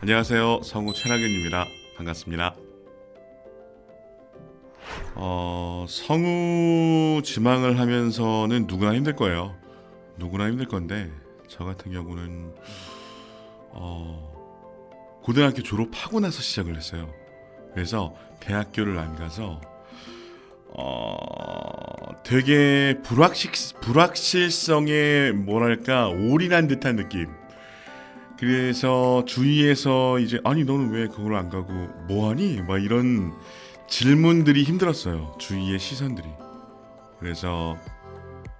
안녕하세요. 성우 최낙윤입니다. 반갑습니다. 성우 지망을 하면서는 누구나 힘들 거예요. 누구나 힘들 건데 저 같은 경우는 고등학교 졸업하고 나서 시작을 했어요. 그래서 대학교를 안 가서 되게 불확실성에 뭐랄까 올인한 듯한 느낌. 그래서 주위에서 이제 아니 너는 왜 그걸 안 가고 뭐하니? 막 이런 질문들이 힘들었어요. 주위의 시선들이. 그래서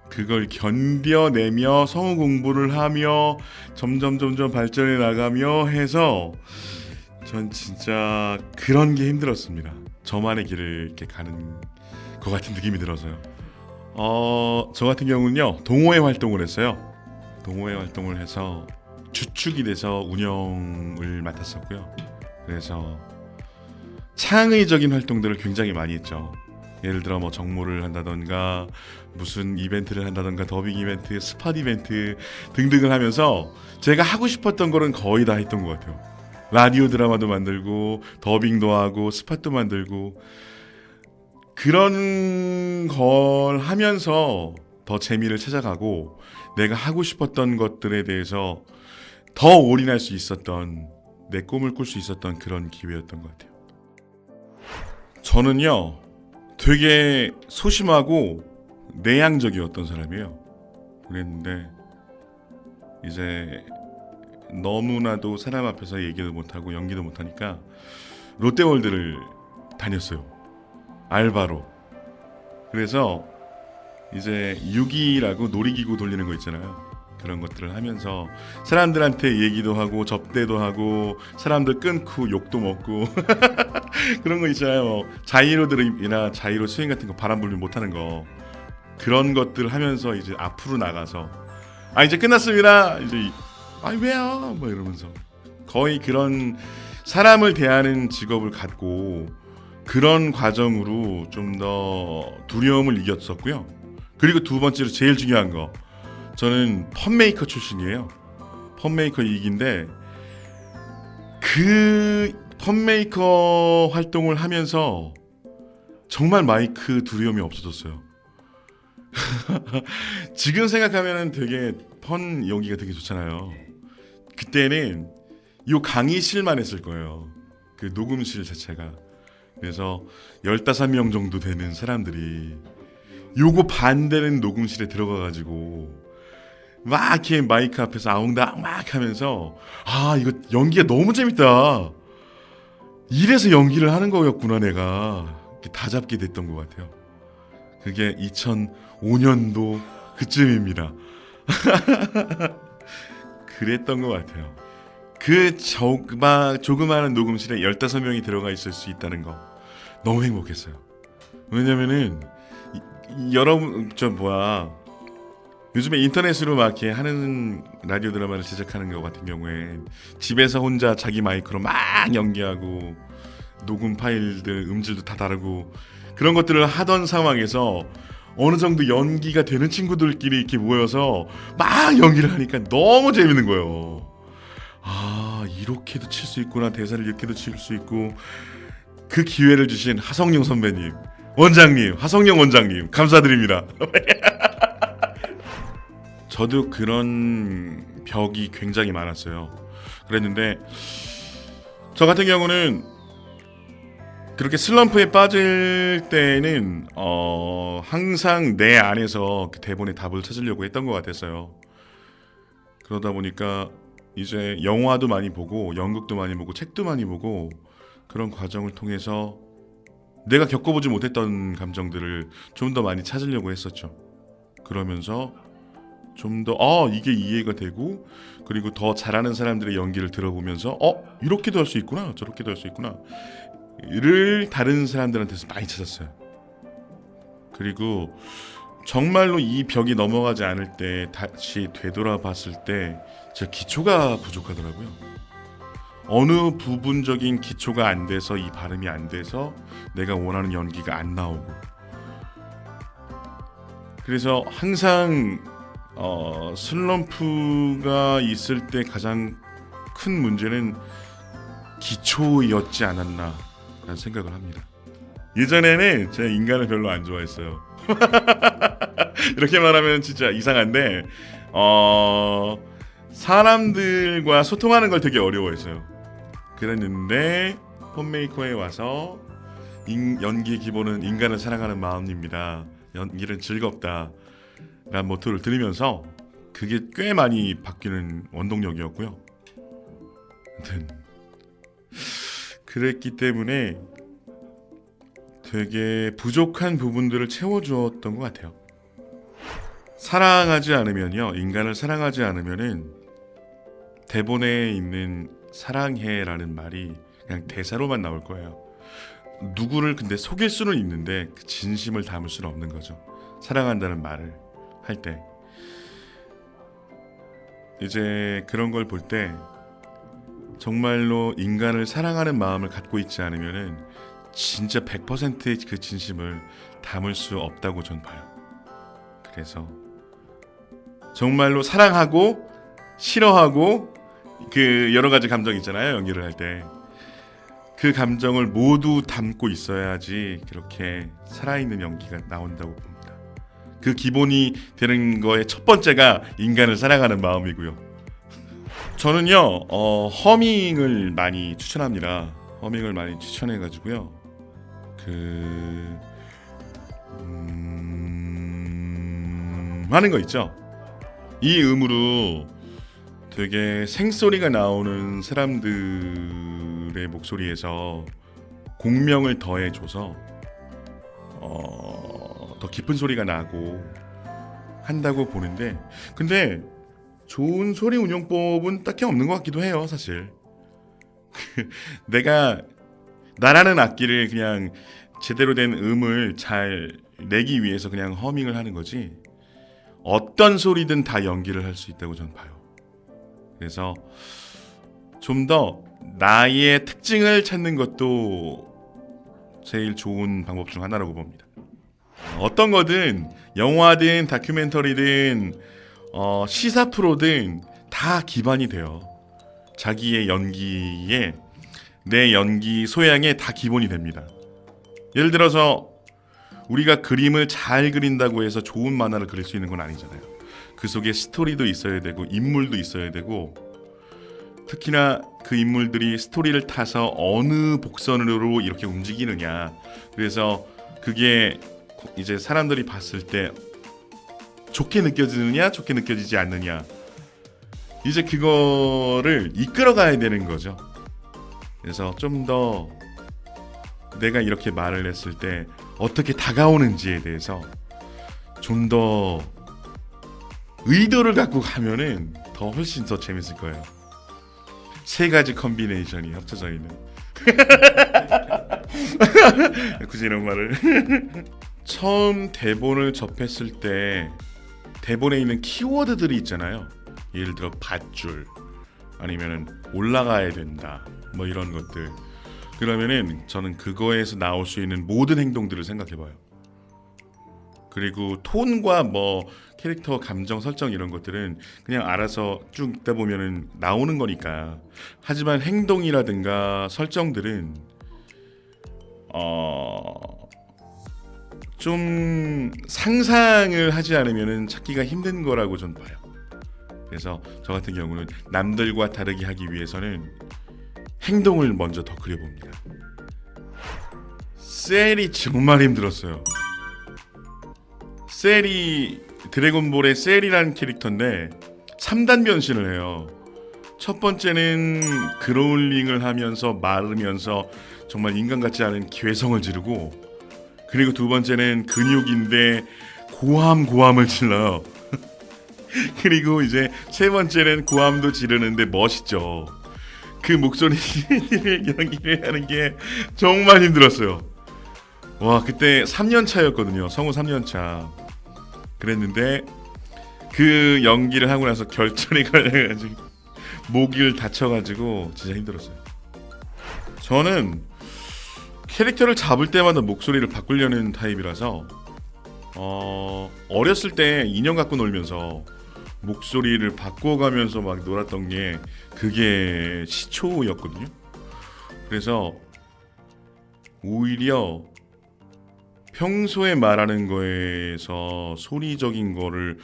그걸 견뎌내며 성우 공부를 하며 점점 발전해 나가며 해서 전 진짜 그런 게 힘들었습니다. 저만의 길을 이렇게 가는 것 같은 느낌이 들어서요. 저 같은 경우는요 동호회 활동을 했어요. 동호회 활동을 해서 주축이 돼서 운영을 맡았었고요. 그래서 창의적인 활동들을 굉장히 많이 했죠. 예를 들어 뭐 정모를 한다던가 무슨 이벤트를 한다던가 더빙 이벤트, 스팟 이벤트 등등을 하면서 제가 하고 싶었던 거는 거의 다 했던 것 같아요. 라디오 드라마도 만들고 더빙도 하고 스팟도 만들고 그런 걸 하면서 더 재미를 찾아가고 내가 하고 싶었던 것들에 대해서 더 올인할 수 있었던 내 꿈을 꿀 수 있었던 그런 기회였던 것 같아요. 저는요 되게 소심하고 내향적이었던 사람이에요. 그랬는데 이제 너무나도 사람 앞에서 얘기도 못하고 연기도 못하니까 롯데월드를 다녔어요. 알바로. 그래서 이제 유기라고 놀이기구 돌리는 거 있잖아요. 그런 것들을 하면서 사람들한테 얘기도 하고 접대도 하고 사람들 끊고 욕도 먹고 그런 거 있잖아요. 자이로 드립이나 자이로 스윙 같은 거 바람 불면 못하는 거 그런 것들 하면서 이제 앞으로 나가서 이제 끝났습니다. 이제 왜요? 뭐 이러면서 거의 그런 사람을 대하는 직업을 갖고 그런 과정으로 좀 더 두려움을 이겼었고요. 그리고 두 번째로 제일 중요한 거 저는 펀메이커 출신이에요. 펀메이커 이익인데 그 펀메이커 활동을 하면서 정말 마이크 두려움이 없어졌어요. 지금 생각하면 되게 펀 연기가 되게 좋잖아요. 그때는 요 강의실만 했을 거예요. 그 녹음실 자체가. 그래서 15명 정도 되는 사람들이 요거 반대는 녹음실에 들어가가지고 막 이렇게 마이크 앞에서 아웅다웅 막 하면서 이거 연기가 너무 재밌다. 이래서 연기를 하는 거였구나 내가. 이렇게 다 잡게 됐던 것 같아요. 그게 2005년도 그쯤입니다. 그랬던 것 같아요. 그 조그마한 녹음실에 15명이 들어가 있을 수 있다는 거 너무 행복했어요. 왜냐면은 여러분 요즘에 인터넷으로 막 이렇게 하는 라디오 드라마를 제작하는 것 같은 경우에 집에서 혼자 자기 마이크로 막 연기하고 녹음 파일들 음질도 다 다르고 그런 것들을 하던 상황에서 어느 정도 연기가 되는 친구들끼리 이렇게 모여서 막 연기를 하니까 너무 재밌는 거예요. 이렇게도 칠 수 있구나. 대사를 이렇게도 칠 수 있고. 그 기회를 주신 하성룡 선배님, 원장님, 하성룡 원장님 감사드립니다. 저도 그런 벽이 굉장히 많았어요. 그랬는데 저 같은 경우는 그렇게 슬럼프에 빠질 때는 항상 내 안에서 그 대본의 답을 찾으려고 했던 것 같았어요. 그러다 보니까 이제 영화도 많이 보고 연극도 많이 보고 책도 많이 보고 그런 과정을 통해서 내가 겪어보지 못했던 감정들을 좀 더 많이 찾으려고 했었죠. 그러면서 좀 더 이게 이해가 되고 그리고 더 잘하는 사람들의 연기를 들어보면서 이렇게도 할 수 있구나 저렇게도 할 수 있구나 를 다른 사람들한테서 많이 찾았어요. 그리고 정말로 이 벽이 넘어가지 않을 때 다시 되돌아봤을 때 제 기초가 부족하더라고요. 어느 부분적인 기초가 안 돼서 이 발음이 안 돼서 내가 원하는 연기가 안 나오고 그래서 항상 슬럼프가 있을 때 가장 큰 문제는 기초였지 않았나라는 생각을 합니다. 예전에는 제가 인간을 별로 안 좋아했어요. 이렇게 말하면 진짜 이상한데 사람들과 소통하는 걸 되게 어려워했어요. 그랬는데 홈메이커에 와서 연기의 기본은 인간을 사랑하는 마음입니다. 연기는 즐겁다 라는 모토를 들으면서 그게 꽤 많이 바뀌는 원동력이었고요. 아무튼 그랬기 때문에 되게 부족한 부분들을 채워주었던 것 같아요. 사랑하지 않으면요, 인간을 사랑하지 않으면은 대본에 있는 사랑해라는 말이 그냥 대사로만 나올 거예요. 누구를 근데 속일 수는 있는데 그 진심을 담을 수는 없는 거죠. 사랑한다는 말을 할 때 이제 그런 걸 볼 때 정말로 인간을 사랑하는 마음을 갖고 있지 않으면은 진짜 100%의 그 진심을 담을 수 없다고 전 봐요. 그래서 정말로 사랑하고 싫어하고 그 여러 가지 감정 있잖아요. 연기를 할 때 그 감정을 모두 담고 있어야지 그렇게 살아있는 연기가 나온다고 봅니다. 그 기본이 되는 거의 첫 번째가 인간을 사랑하는 마음이고요. 저는요 허밍을 많이 추천합니다. 허밍을 많이 추천해가지고요. 하는 거 있죠. 이 음으로 되게 생소리가 나오는 사람들의 목소리에서 공명을 더해줘서 더 깊은 소리가 나고 한다고 보는데, 근데 좋은 소리 운용법은 딱히 없는 것 같기도 해요. 사실 내가 나라는 악기를 그냥 제대로 된 음을 잘 내기 위해서 그냥 허밍을 하는 거지 어떤 소리든 다 연기를 할 수 있다고 저는 봐요. 그래서 좀 더 나의 특징을 찾는 것도 제일 좋은 방법 중 하나라고 봅니다. 어떤 거든 영화든 다큐멘터리든 시사 프로든 다 기반이 돼요. 자기의 연기에 내 연기 소양에 다 기본이 됩니다. 예를 들어서 우리가 그림을 잘 그린다고 해서 좋은 만화를 그릴 수 있는 건 아니잖아요. 그 속에 스토리도 있어야 되고 인물도 있어야 되고, 특히나 그 인물들이 스토리를 타서 어느 복선으로 이렇게 움직이느냐, 그래서 그게 이제 사람들이 봤을 때 좋게 느껴지느냐 좋게 느껴지지 않느냐, 이제 그거를 이끌어가야 되는 거죠. 그래서 좀 더 내가 이렇게 말을 했을 때 어떻게 다가오는지에 대해서 좀 더 의도를 갖고 가면은 더 훨씬 더 재밌을 거예요. 세 가지 컨비네이션이 합쳐져 있는 굳이 이런 말을 처음 대본을 접했을 때 대본에 있는 키워드들이 있잖아요. 예를 들어 밧줄 아니면은 올라가야 된다 뭐 이런 것들, 그러면은 저는 그거에서 나올 수 있는 모든 행동들을 생각해봐요. 그리고 톤과 뭐 캐릭터 감정 설정 이런 것들은 그냥 알아서 쭉 읽다 보면은 나오는 거니까. 하지만 행동이라든가 설정들은 좀 상상을 하지 않으면은 찾기가 힘든 거라고 전 봐요. 그래서 저 같은 경우는 남들과 다르게 하기 위해서는 행동을 먼저 더 그려봅니다. 셀이 정말 힘들었어요. 셀이 드래곤볼의 셀이라는 캐릭터인데 3단 변신을 해요. 첫 번째는 그로울링을 하면서 마르면서 정말 인간 같지 않은 괴성을 지르고, 그리고 두 번째는 근육인데 고함을 질러요. 그리고 이제 세 번째는 고함도 지르는데 멋있죠. 그 목소리를 연기를 하는 게 정말 힘들었어요. 와, 그때 3년 차였거든요. 성우 3년 차. 그랬는데 그 연기를 하고 나서 결절이 걸려가지고 목을 다쳐가지고 진짜 힘들었어요. 저는 캐릭터를 잡을 때마다 목소리를 바꾸려는 타입이라서 어렸을 때 인형 갖고 놀면서 목소리를 바꿔가면서 막 놀았던 게 그게 시초였거든요. 그래서 오히려 평소에 말하는 거에서 소리적인 거를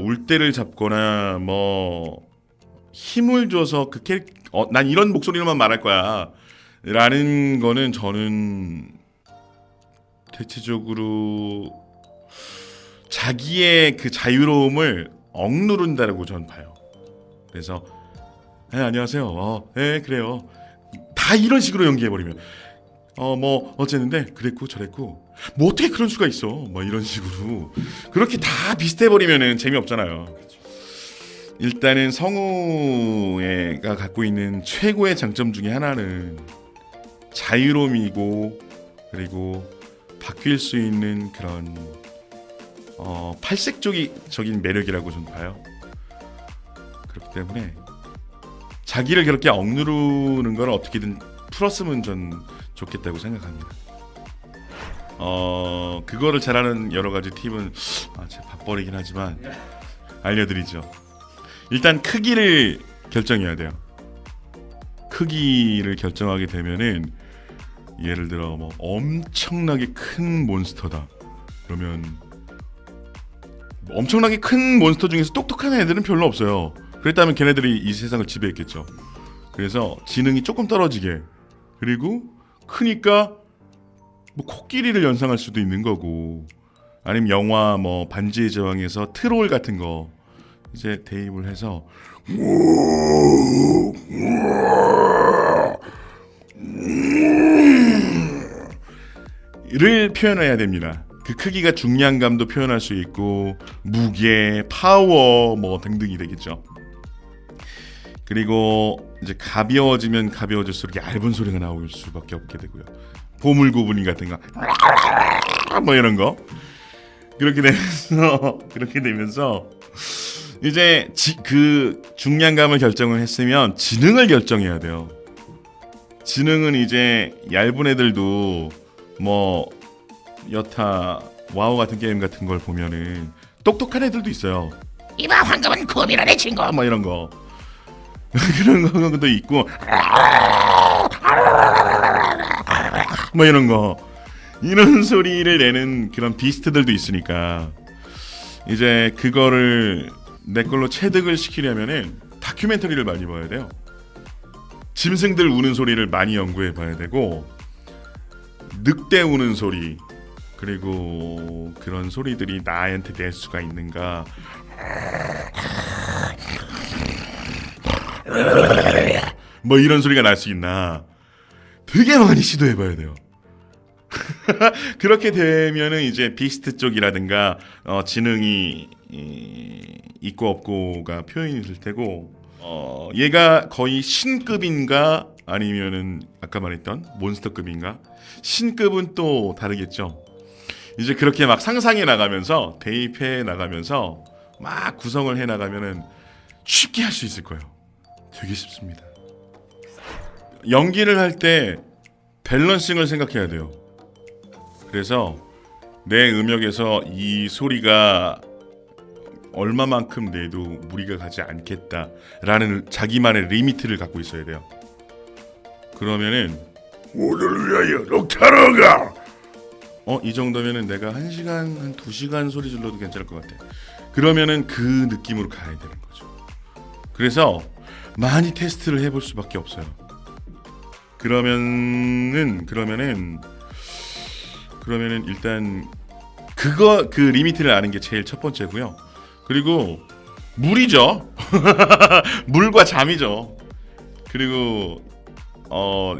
울 때를 잡거나 뭐 힘을 줘서 난 이런 목소리로만 말할 거야 라는 거는 저는 대체적으로 자기의 그 자유로움을 억누른다라고 저는 봐요. 그래서 안녕하세요. 네 그래요. 다 이런 식으로 연기해버리면 뭐 어쨌는데 그랬고 저랬고 뭐 어떻게 그런 수가 있어 뭐 이런 식으로 그렇게 다 비슷해버리면은 재미없잖아요. 일단은 성우가 갖고 있는 최고의 장점 중에 하나는 자유로움이고 그리고 바뀔 수 있는 그런 팔색적인 매력이라고 저는 봐요. 그렇기 때문에 자기를 그렇게 억누르는 걸 어떻게든 풀었으면 전 좋겠다고 생각합니다. 그거를 잘하는 여러 가지 팁은 제 밥벌이긴 하지만 알려드리죠. 일단 크기를 결정해야 돼요. 크기를 결정하게 되면은 예를 들어 뭐 엄청나게 큰 몬스터다. 그러면 엄청나게 큰 몬스터 중에서 똑똑한 애들은 별로 없어요. 그랬다면 걔네들이 이 세상을 지배했겠죠. 그래서 지능이 조금 떨어지게 그리고 크니까 뭐 코끼리를 연상할 수도 있는 거고 아니면 영화 뭐 반지의 제왕에서 트롤 같은 거 이제 대입을 해서 를 표현해야 됩니다. 그 크기가 중량감도 표현할 수 있고 무게, 파워 뭐 등등이 되겠죠. 그리고 이제 가벼워지면 가벼워질수록 얇은 소리가 나올 수밖에 없게 되고요. 보물고분이 같은 거 뭐 이런 거 그렇게 되면서 이제 그 중량감을 결정을 했으면 지능을 결정해야 돼요. 지능은 이제 얇은 애들도 뭐 여타 와우 같은 게임 같은 걸 보면은 똑똑한 애들도 있어요. 이봐 황금은 금이라네 친구 뭐 이런 거 그런 것도 있고 뭐 이런 거 이런 소리를 내는 그런 비스트들도 있으니까 이제 그거를 내 걸로 체득을 시키려면은 다큐멘터리를 많이 봐야 돼요. 짐승들 우는 소리를 많이 연구해 봐야 되고 늑대 우는 소리 그리고 그런 소리들이 나한테 낼 수가 있는가 뭐 이런 소리가 날 수 있나 되게 많이 시도해 봐야 돼요. 그렇게 되면은 이제 비스트 쪽이라든가 지능이 있고 없고가 표현이 될 테고 얘가 거의 신급인가 아니면은 아까 말했던 몬스터급인가 신급은 또 다르겠죠. 이제 그렇게 막 상상해 나가면서 대입해 나가면서 막 구성을 해 나가면은 쉽게 할 수 있을 거예요. 되게 쉽습니다. 연기를 할 때 밸런싱을 생각해야 돼요. 그래서 내 음역에서 이 소리가 얼마만큼 내도 무리가 가지 않겠다라는 자기만의 리미트를 갖고 있어야 돼요. 그러면은 오늘 위하여 녹타로가 이 정도면은 내가 1시간 한 2시간 소리 질러도 괜찮을 것 같아. 그러면은 그 느낌으로 가야 되는 거죠. 그래서 많이 테스트를 해볼 수밖에 없어요. 그러면은 일단 그 리미트를 아는 게 제일 첫 번째고요. 그리고 물이죠. 물과 잠이죠. 그리고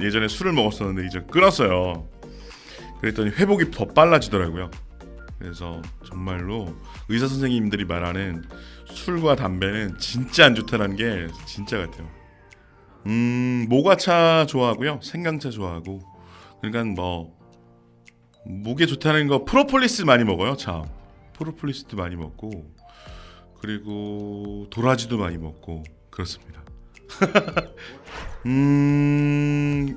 예전에 술을 먹었었는데 이제 끊었어요. 그랬더니 회복이 더 빨라지더라고요. 그래서 정말로 의사 선생님들이 말하는 술과 담배는 진짜 안 좋다는 게 진짜 같아요. 모과차 좋아하고요. 생강차 좋아하고. 그러니까 뭐 목에 좋다는 거 프로폴리스 많이 먹어요. 참 프로폴리스도 많이 먹고 그리고 도라지도 많이 먹고 그렇습니다.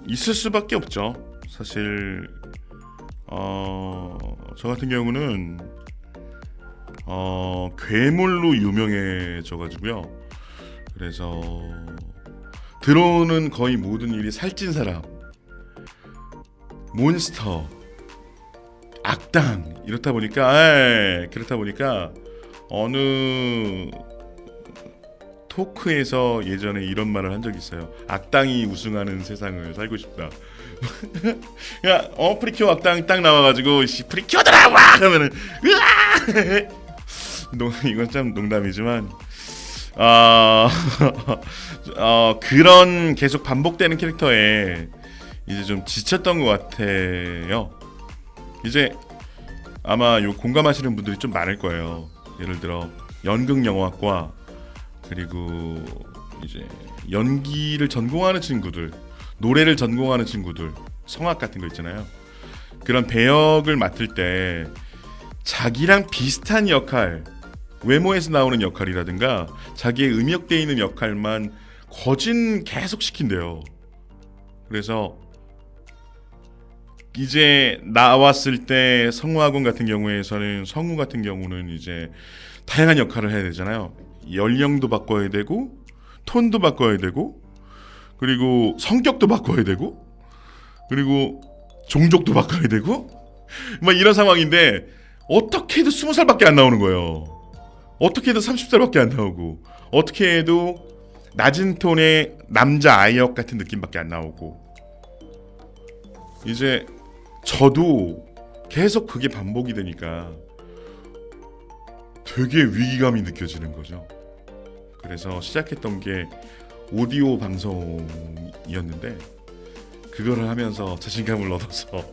있을 수밖에 없죠. 사실 저 같은 경우는 괴물로 유명해져가지고요. 그래서 들어오는 거의 모든 일이 살찐 사람, 몬스터, 악당 이렇다 보니까 그렇다 보니까 어느 토크에서 예전에 이런 말을 한 적이 있어요. 악당이 우승하는 세상을 살고 싶다. 야, 프리큐어 악당 딱 나와가지고 프리큐어더라 와 하면은 으아! 이건 참 농담이지만 그런 계속 반복되는 캐릭터에 이제 좀 지쳤던 것 같아요. 이제 아마 요 공감하시는 분들이 좀 많을 거예요. 예를 들어 연극영화과 그리고 이제 연기를 전공하는 친구들, 노래를 전공하는 친구들, 성악 같은 거 있잖아요. 그런 배역을 맡을 때 자기랑 비슷한 역할, 외모에서 나오는 역할이라든가 자기의 음역대에 있는 역할만 거진 계속 시킨대요. 그래서 이제 나왔을 때 성우학원 같은 경우에서는 성우 같은 경우는 이제 다양한 역할을 해야 되잖아요. 연령도 바꿔야 되고 톤도 바꿔야 되고 그리고 성격도 바꿔야 되고 그리고 종족도 바꿔야 되고 막 이런 상황인데 어떻게 해도 20살밖에 안 나오는 거예요. 어떻게 해도 30살밖에 안 나오고 어떻게 해도 낮은 톤의 남자 아이역 같은 느낌밖에 안 나오고 이제 저도 계속 그게 반복이 되니까 되게 위기감이 느껴지는 거죠. 그래서 시작했던 게 오디오 방송이었는데 그거를 하면서 자신감을 얻어서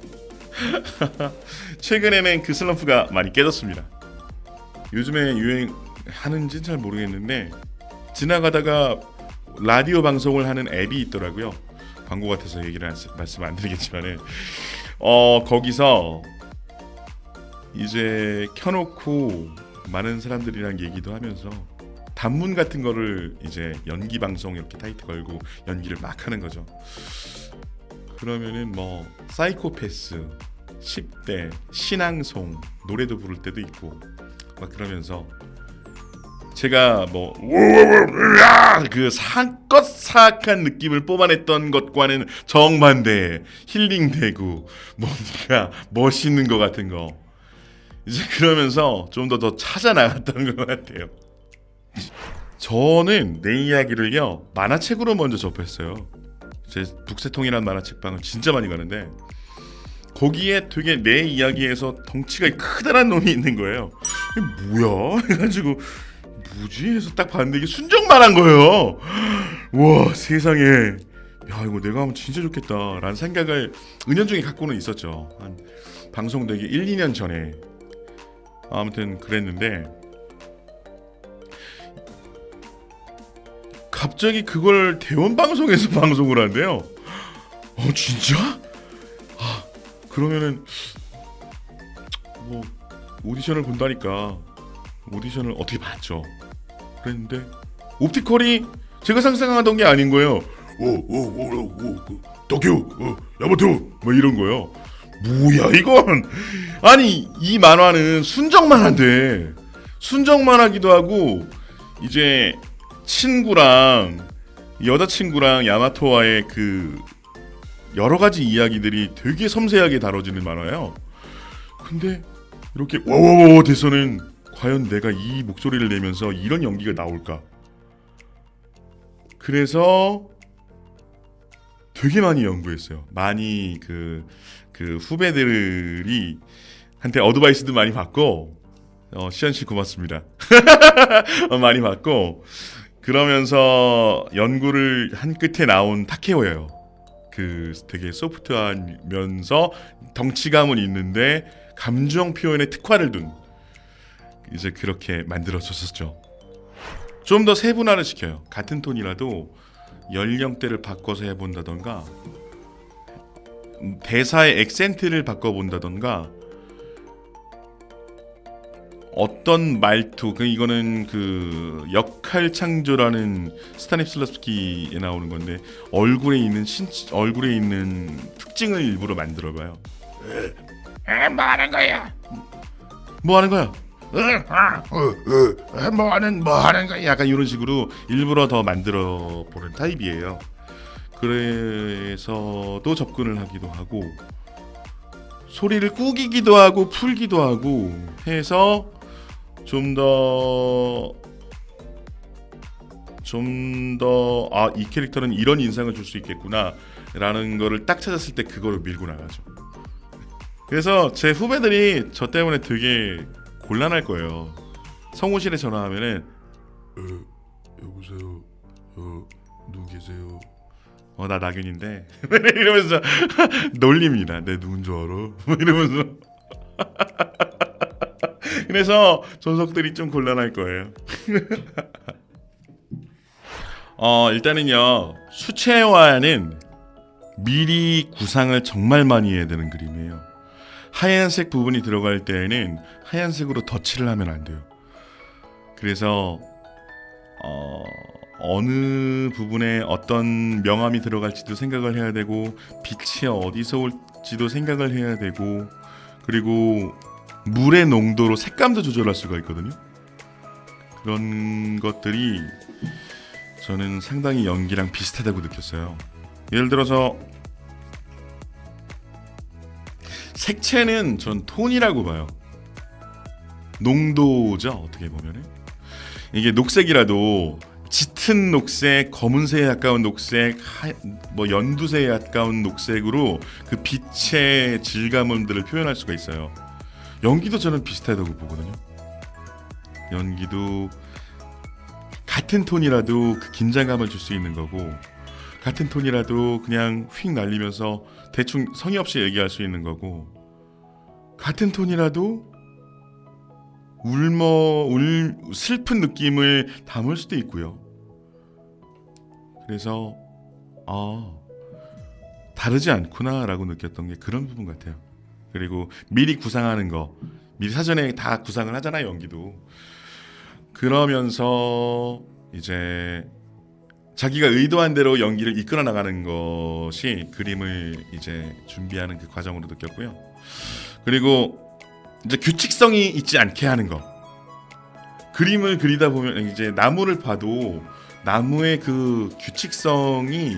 최근에는 그 슬럼프가 많이 깨졌습니다. 요즘에 유행하는지는 잘 모르겠는데 지나가다가 라디오 방송을 하는 앱이 있더라고요. 광고 같아서 말씀 안 드리겠지만은 거기서 이제 켜놓고 많은 사람들이랑 얘기도 하면서 단문 같은 거를 이제 연기 방송 이렇게 타이틀 걸고 연기를 막 하는 거죠. 그러면은 뭐 사이코패스, 10대, 신앙송 노래도 부를 때도 있고 막 그러면서 제가 뭐 그 사악한 느낌을 뽑아냈던 것과는 정반대 힐링되고 뭔가 멋있는 것 같은 거 이제 그러면서 좀 더 찾아 나갔던 것 같아요. 저는 내 이야기를요 만화책으로 먼저 접했어요. 제 북새통이라는 만화책방을 진짜 많이 가는데 거기에 되게 내 이야기에서 덩치가 크다란 놈이 있는 거예요. 이게 뭐야? 해가지고 뭐지? 해서 딱 봤는데 이게 순정만한 거예요. 와 세상에 야 이거 내가 하면 진짜 좋겠다 라는 생각을 은연중에 갖고는 있었죠. 한 방송되기 1, 2년 전에 아무튼 그랬는데 갑자기 그걸 대원방송에서 방송을 한대요. 진짜? 그러면은 뭐 오디션을 본다니까 오디션을 어떻게 봤죠. 그랬는데 옵티컬이 제가 상상하던 게 아닌 거예요. 덕규 야마토 뭐 이런 거요. 뭐야 이건. 아니 이 만화는 순정 만화인데 순정 만화기도 하고 이제 친구랑 여자친구랑 야마토와의 그 여러 가지 이야기들이 되게 섬세하게 다뤄지는 만화예요. 근데 이렇게 와와와 돼서는 과연 내가 이 목소리를 내면서 이런 연기가 나올까? 그래서 되게 많이 연구했어요. 많이 그 후배들이 한테 어드바이스도 많이 받고 시연 씨 고맙습니다. 많이 받고 그러면서 연구를 한 끝에 나온 타케오예요. 그 되게 소프트하면서 덩치감은 있는데 감정 표현에 특화를 둔 이제 그렇게 만들어졌었죠. 좀 더 세분화를 시켜요. 같은 톤이라도 연령대를 바꿔서 해본다던가 대사의 액센트를 바꿔본다던가 어떤 말투 이거는 그 역할 창조라는 스타니슬라스키에 나오는 건데 얼굴에 있는 특징을 일부러 만들어봐요. 뭐 하는 거야? 뭐 하는 거야? 뭐 하는 거야 약간 이런 식으로 일부러 더 만들어 보는 타입이에요. 그래서도 접근을 하기도 하고 소리를 꾸기기도 하고 풀기도 하고 해서 좀 더 이 캐릭터는 이런 인상을 줄 수 있겠구나 라는 거를 딱 찾았을 때 그거를 밀고 나가죠. 그래서 제 후배들이 저 때문에 되게 곤란할 거예요. 성우실에 전화하면은 여보세요. 누구 계세요? 나 낙윤인데 이러면서 놀립니다. 내 누군 줄 알아? 이러면서 그래서 전속들이 좀 곤란할 거예요. 일단은요 수채화는 미리 구상을 정말 많이 해야 되는 그림이에요. 하얀색 부분이 들어갈 때에는 하얀색으로 덧칠을 하면 안 돼요. 그래서 어느 부분에 어떤 명암이 들어갈지도 생각을 해야 되고 빛이 어디서 올지도 생각을 해야 되고 그리고 물의 농도로 색감도 조절할 수가 있거든요. 그런 것들이 저는 상당히 연기랑 비슷하다고 느꼈어요. 예를 들어서 색채는 전 톤이라고 봐요. 농도죠. 어떻게 보면은 이게 녹색이라도 짙은 녹색, 검은색에 가까운 녹색, 연두색에 가까운 녹색으로 그 빛의 질감들을 표현할 수가 있어요. 연기도 저는 비슷하다고 보거든요. 연기도 같은 톤이라도 그 긴장감을 줄 수 있는 거고 같은 톤이라도 그냥 휙 날리면서 대충 성의 없이 얘기할 수 있는 거고 같은 톤이라도 슬픈 느낌을 담을 수도 있고요. 그래서 다르지 않구나라고 느꼈던 게 그런 부분 같아요. 그리고 미리 구상하는 거 미리 사전에 다 구상을 하잖아요. 연기도 그러면서 이제 자기가 의도한 대로 연기를 이끌어 나가는 것이 그림을 이제 준비하는 그 과정으로 느꼈고요. 그리고 이제 규칙성이 있지 않게 하는 거. 그림을 그리다 보면 이제 나무를 봐도 나무의 그 규칙성이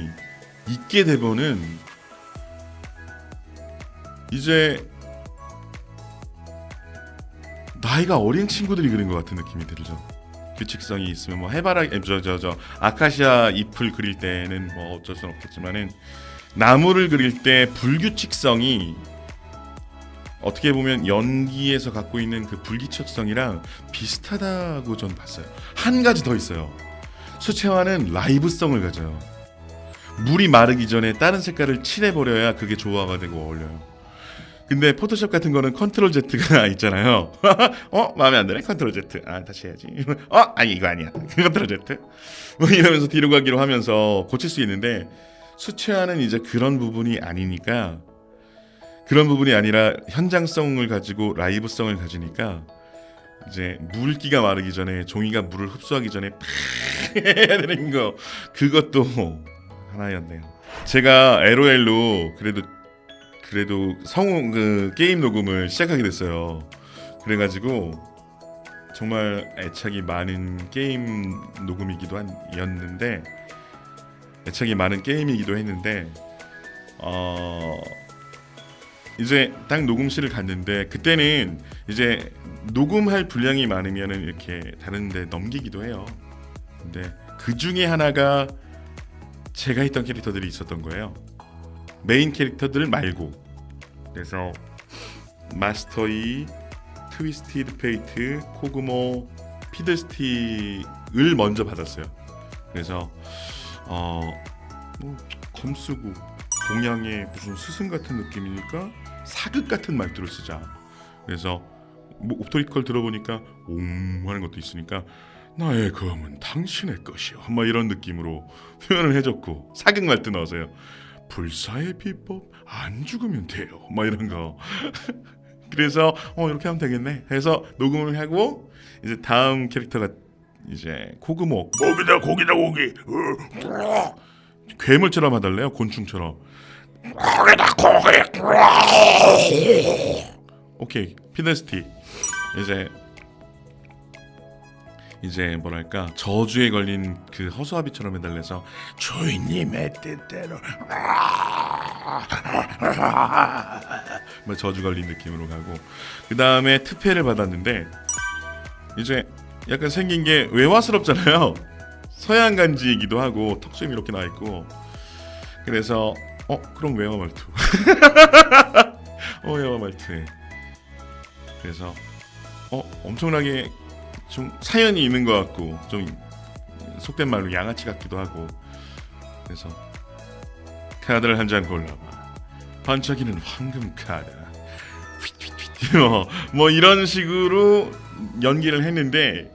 있게 되면은 이제 나이가 어린 친구들이 그린 것 같은 느낌이 들죠. 규칙성이 있으면 뭐 해바라기 아카시아 잎을 그릴 때는 뭐 어쩔 수는 없겠지만은 나무를 그릴 때 불규칙성이 어떻게 보면 연기에서 갖고 있는 그 불규칙성이랑 비슷하다고 전 봤어요. 한 가지 더 있어요. 수채화는 라이브성을 가져요. 물이 마르기 전에 다른 색깔을 칠해버려야 그게 조화가 되고 어울려요. 근데 포토샵 같은 거는 컨트롤 Z가 있잖아요. 마음에 안 드네. 컨트롤 Z. 다시 해야지. 아니 이거 아니야. 컨트롤 Z. 뭐 이러면서 뒤로 가기로 하면서 고칠 수 있는데 수채화는 이제 그런 부분이 아니니까 그런 부분이 아니라 현장성을 가지고 라이브성을 가지니까 이제 물기가 마르기 전에 종이가 물을 흡수하기 전에 팍 해야 되는 거 그것도 하나였네요. 제가 LOL로 그래도 성우 그 게임 녹음을 시작하게 됐어요. 그래가지고 정말 애착이 많은 게임 녹음이기도 였는데 애착이 많은 게임이기도 했는데 이제 딱 녹음실을 갔는데 그때는 이제 녹음할 분량이 많으면은 이렇게 다른데 넘기기도 해요. 근데 그 중에 하나가 제가 했던 캐릭터들이 있었던 거예요. 메인 캐릭터들 말고. 그래서 마스터 2, 트위스티드 페이트, 코그모, 피들스틱을 먼저 받았어요. 그래서 검쓰고 동양의 무슨 스승 같은 느낌이니까 사극 같은 말투를 쓰자. 그래서 뭐 옵토리컬 들어보니까 옹 하는 것도 있으니까 나의 검은 당신의 것이요. 막 이런 느낌으로 표현을 해줬고 사극 말투 넣어서요. 불사의 비법 안 죽으면 돼요. 막 이런 거. 그래서 이렇게 하면 되겠네. 해서 녹음을 하고 이제 다음 캐릭터가 이제 코그모. 고기다 고기. 괴물처럼 하달래요. 곤충처럼. 고기. 오케이. 피데스티. 이제 이제 뭐랄까 저주에 걸린 그 허수아비처럼 해달래서 주인님의 뜻대로 뭐 저주 걸린 느낌으로 가고, 그 다음에 특패를 받았는데 이제 약간 생긴 게 외화스럽잖아요. 서양 간지이기도 하고 턱수염 이렇게 나 있고, 그래서 그럼 외화 말투 외화 말투에 그래서 엄청나게 좀 사연이 있는 것 같고 좀 속된 말로 양아치 같기도 하고, 그래서 카드를 한 장 골라봐. 반짝이는 황금 카드. 뭐 이런 식으로 연기를 했는데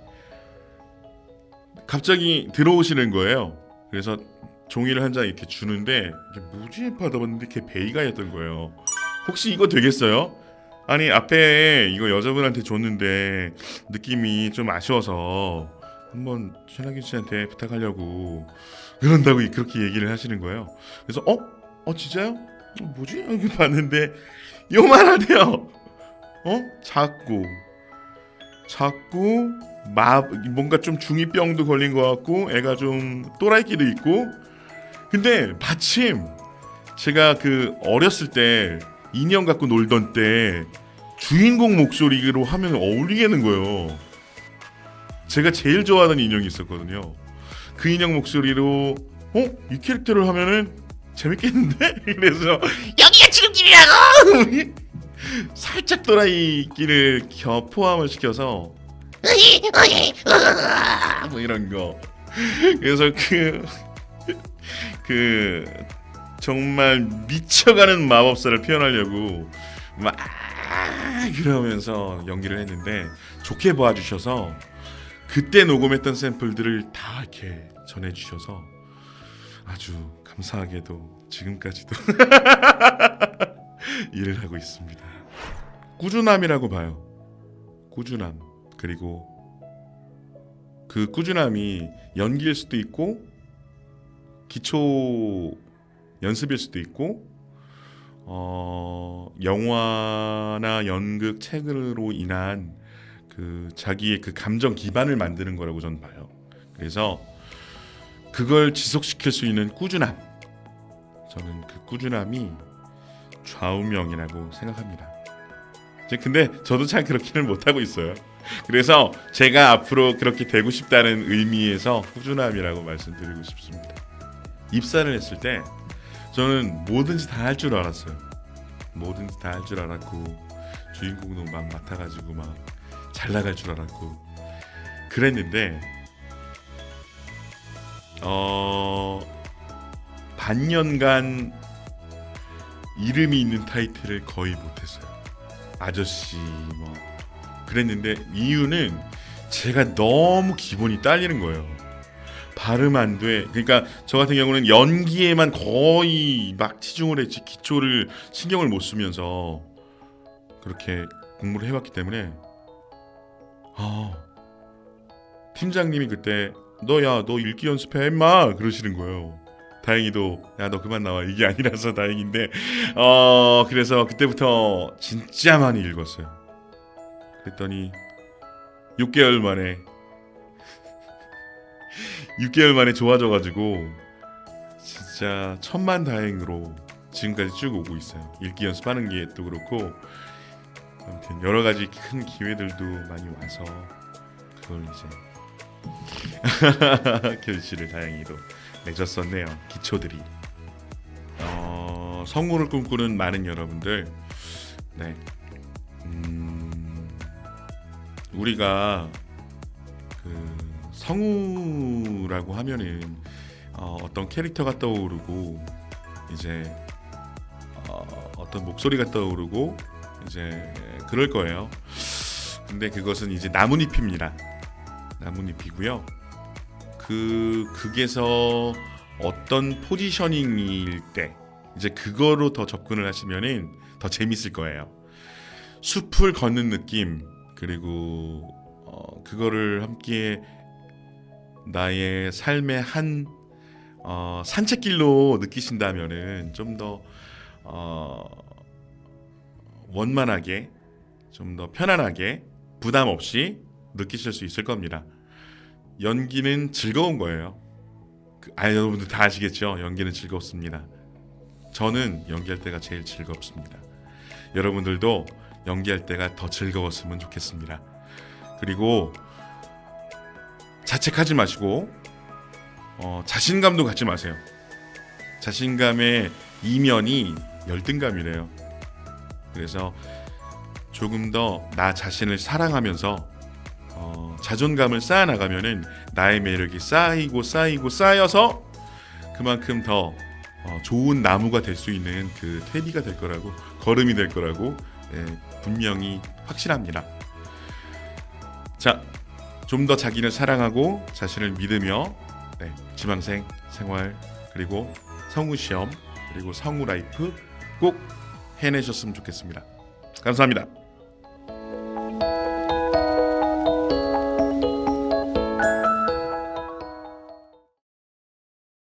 갑자기 들어오시는 거예요. 그래서 종이를 한 장 이렇게 주는데 이게 뭐지 받아봤는데 걔 베이가였던 거예요. 혹시 이거 되겠어요? 아니 앞에 이거 여자분한테 줬는데 느낌이 좀 아쉬워서 한번 최나균 씨한테 부탁하려고 그런다고 그렇게 얘기를 하시는 거예요. 그래서 진짜요? 뭐지? 이렇게 봤는데 요만하대요. 작고 뭔가 좀 중2병도 걸린 것 같고 애가 좀 또라이끼도 있고, 근데 마침 제가 그 어렸을 때 인형 갖고 놀던 때 주인공 목소리로 하면 어울리겠는 거예요. 제가 제일 좋아하는 인형이 있었거든요. 그 인형 목소리로 이 캐릭터를 하면은 재밌겠는데? 그래서 여기가 지름길이라고! 살짝 또라이끼를 포함을 시켜서 뭐 이런 거. 그래서 그 정말 미쳐가는 마법사를 표현하려고 막 그러면서 연기를 했는데 좋게 봐주셔서 그때 녹음했던 샘플들을 다 이렇게 전해주셔서 아주 감사하게도 지금까지도 일을 하고 있습니다. 꾸준함이라고 봐요. 꾸준함. 그리고 그 꾸준함이 연기일 수도 있고 기초 연습일 수도 있고 영화나 연극 책으로 인한 그 자기의 그 감정 기반을 만드는 거라고 저는 봐요. 그래서 그걸 지속시킬 수 있는 꾸준함, 저는 그 꾸준함이 좌우명이라고 생각합니다. 근데 저도 참 그렇게는 못하고 있어요. 그래서 제가 앞으로 그렇게 되고 싶다는 의미에서 꾸준함이라고 말씀드리고 싶습니다. 입사를 했을 때 저는 뭐든지 다 할 줄 알았어요. 뭐든지 다 할 줄 알았고 주인공도 막 맡아가지고 막 잘 나갈 줄 알았고 그랬는데 반년간 이름이 있는 타이틀을 거의 못했어요. 아저씨 뭐 그랬는데 이유는 제가 너무 기본이 딸리는 거예요. 발음 안 돼. 그러니까 저 같은 경우는 연기에만 거의 막 치중을 했지 기초를 신경을 못 쓰면서 그렇게 공부를 해왔기 때문에 팀장님이 그때 너 읽기 연습해 임마 그러시는 거예요. 다행히도 야 너 그만 나와 이게 아니라서 다행인데 그래서 그때부터 진짜 많이 읽었어요. 그랬더니 6개월 만에 좋아져가지고 진짜 천만다행으로 지금까지 쭉 오고 있어요. 읽기 연습하는 게 또 그렇고 아무튼 여러 가지 큰 기회들도 많이 와서 그걸 이제 결실을 다행히도 맺었었네요. 기초들이. 성우를 꿈꾸는 많은 여러분들, 네, 우리가 그 성우라고 하면은 어떤 캐릭터가 떠오르고 이제 어떤 목소리가 떠오르고 이제 그럴 거예요. 근데 그것은 이제 나뭇잎입니다. 나뭇잎이고요. 극에서 어떤 포지셔닝일 때 이제 그거로 더 접근을 하시면은 더 재밌을 거예요. 숲을 걷는 느낌, 그리고 그거를 함께 나의 삶의 한 산책길로 느끼신다면은 좀 더 원만하게, 좀 더 편안하게, 부담 없이 느끼실 수 있을 겁니다. 연기는 즐거운 거예요. 여러분들 다 아시겠죠? 연기는 즐겁습니다. 저는 연기할 때가 제일 즐겁습니다. 여러분들도 연기할 때가 더 즐거웠으면 좋겠습니다. 그리고 자책하지 마시고 자신감도 갖지 마세요. 자신감의 이면이 열등감이래요. 그래서 조금 더 나 자신을 사랑하면서 자존감을 쌓아나가면은 나의 매력이 쌓여서 그만큼 더 좋은 나무가 될 수 있는 그 퇴비가 될 거라고, 거름이 될 거라고 분명히 확실합니다. 자, 좀 더 자기를 사랑하고 자신을 믿으며 지망생 생활, 그리고 성우 시험, 그리고 성우 라이프 꼭 해내셨으면 좋겠습니다. 감사합니다.